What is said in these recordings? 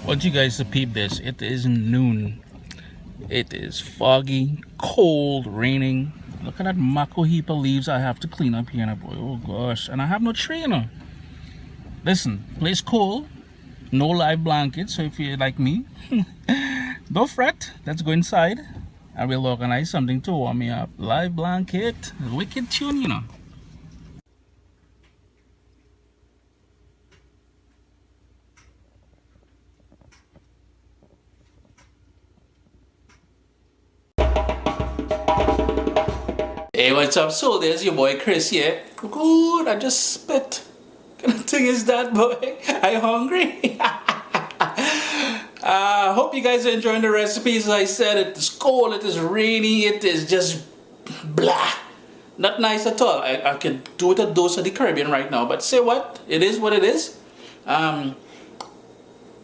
Want you guys to peep this. It is noon. It is foggy, cold, raining. Look at that mako heap of leaves I have to clean up here. Boy, oh gosh. And I have no trainer. Listen, place cold. No live blankets. So if you're like me, don't fret. Let's go inside and we'll organize something to warm me up. Live blanket. Wicked tune, you know. Hey, what's up? So there's your boy Chris here. Good, I just spit. What kind of thing is that, boy? Are you hungry? Hope you guys are enjoying the recipes. As I said, it is cold, it is rainy, it is just blah. Not nice at all. I can do with a dose of the Caribbean right now, but say what? It is what it is.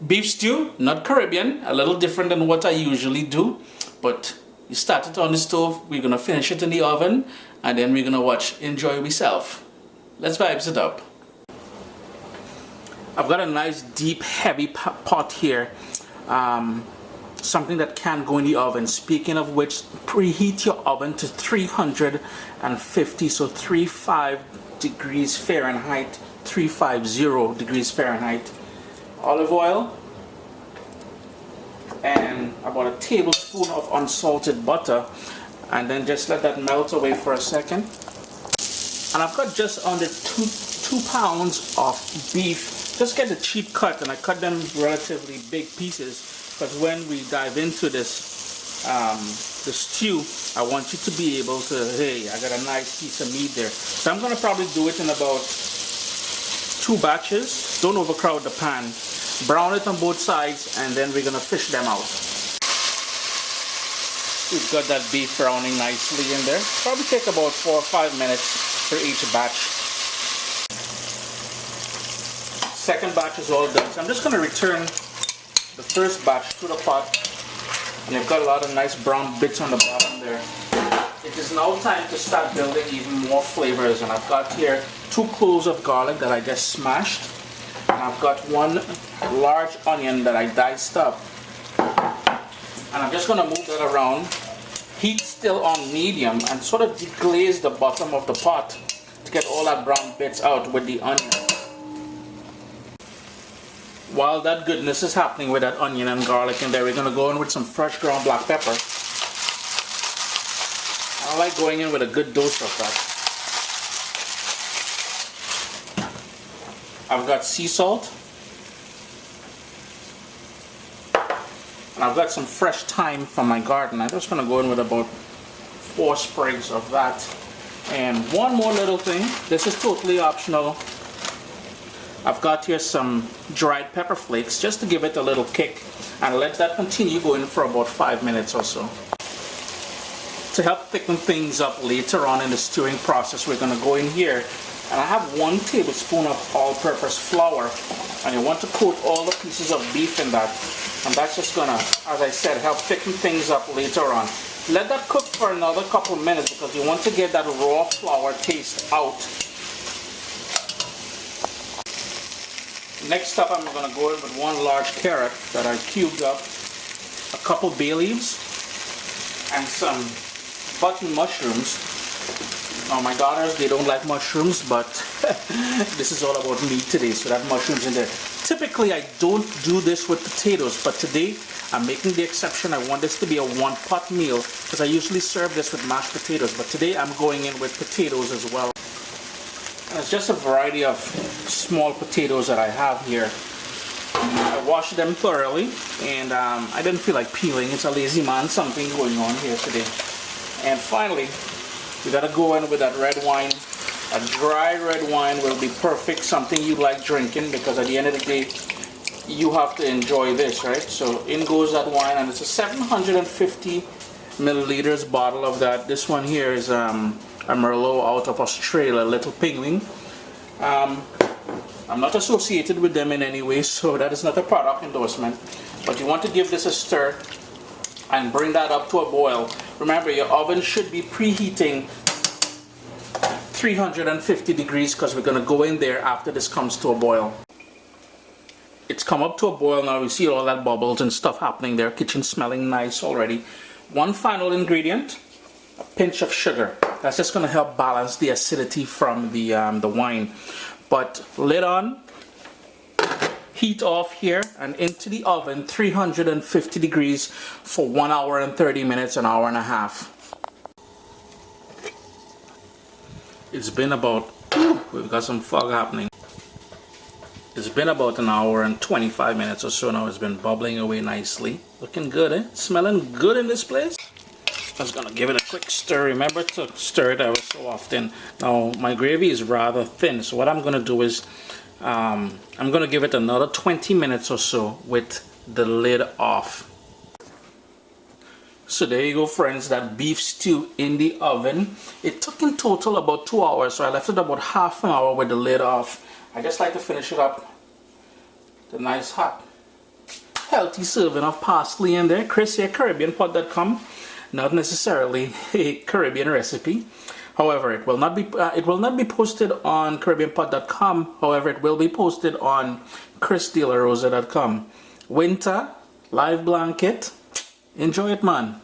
Beef stew, not Caribbean, a little different than what I usually do, but you start it on the stove, we're gonna finish it in the oven, and then we're gonna watch Enjoy Yourself. Let's vibes it up. I've got a nice deep heavy pot here, something that can go in the oven. Speaking of which, preheat your oven to 350, so 35 degrees Fahrenheit, 350 degrees Fahrenheit. Olive oil and about a tablespoon of unsalted butter, and then just let that melt away for a second. And I've got just under two pounds of beef. Just get a cheap cut, and I cut them relatively big pieces because when we dive into this the stew, I want you to be able to, hey, I got a nice piece of meat there. So I'm going to probably do it in about 2 batches. Don't overcrowd the pan. Brown it on both sides, and then we're gonna fish them out. We've got that beef browning nicely in there. Probably take about 4 or 5 minutes for each batch. Second batch is all done. So I'm just gonna return the first batch to the pot, and you've got a lot of nice brown bits on the bottom there. It is now time to start building even more flavors, and I've got here 2 cloves of garlic that I just smashed. And I've got 1 large onion that I diced up, and I'm just going to move that around. Heat still on medium, and sort of deglaze the bottom of the pot to get all that brown bits out with the onion. While that goodness is happening with that onion and garlic in there, we're going to go in with some fresh ground black pepper. I like going in with a good dose of that. I've got sea salt, and I've got some fresh thyme from my garden. I'm just going to go in with about 4 sprigs of that. And one more little thing, this is totally optional. I've got here some dried pepper flakes just to give it a little kick, and let that continue going for about 5 minutes or so. To help thicken things up later on in the stewing process, we're going to go in here, and I have 1 tablespoon of all-purpose flour, and you want to coat all the pieces of beef in that, and that's just gonna, as I said, help thicken things up later on. Let that cook for another couple minutes because you want to get that raw flour taste out. Next up, I'm gonna go in with 1 large carrot that I cubed up, a couple bay leaves, and some button mushrooms. Now my daughters, they don't like mushrooms, but this is all about meat today, so that mushrooms in there. Typically I don't do this with potatoes, but today I'm making the exception. I want this to be a 1-pot meal because I usually serve this with mashed potatoes, but today I'm going in with potatoes as well. And it's just a variety of small potatoes that I have here. I washed them thoroughly, and I didn't feel like peeling. It's a lazy man something going on here today. And finally, we gotta go in with that red wine. A dry red wine will be perfect, something you like drinking, because at the end of the day, you have to enjoy this, right? So in goes that wine, and it's a 750 milliliters bottle of that. This one here is a Merlot out of Australia, Little Penguin. I'm not associated with them in any way, so that is not a product endorsement. But you want to give this a stir and bring that up to a boil. Remember, your oven should be preheating 350 degrees because we're going to go in there after this comes to a boil. It's come up to a boil now. You see all that bubbles and stuff happening there. Kitchen smelling nice already. One final ingredient, a pinch of sugar. That's just going to help balance the acidity from the wine. But lid on, heat off here, and into the oven, 350 degrees for 1 hour and 30 minutes, an hour and a half. It's been about, we've got some fog happening. It's been about an hour and 25 minutes or so now. It's been bubbling away nicely. Looking good, eh? Smelling good in this place. I was gonna give it a quick stir. Remember to stir it ever so often. Now my gravy is rather thin, so what I'm gonna do is I'm gonna give it another 20 minutes or so with the lid off. So there you go, friends, that beef stew in the oven. It took in total about 2 hours, so I left it about half an hour with the lid off. I just like to finish it up with a nice hot healthy serving of parsley in there. Chris here, CaribbeanPot.com. Not necessarily a Caribbean recipe. However, it will not be posted on CaribbeanPot.com. However, it will be posted on ChrisDelaRosa.com. Winter, live blanket. Enjoy it, man.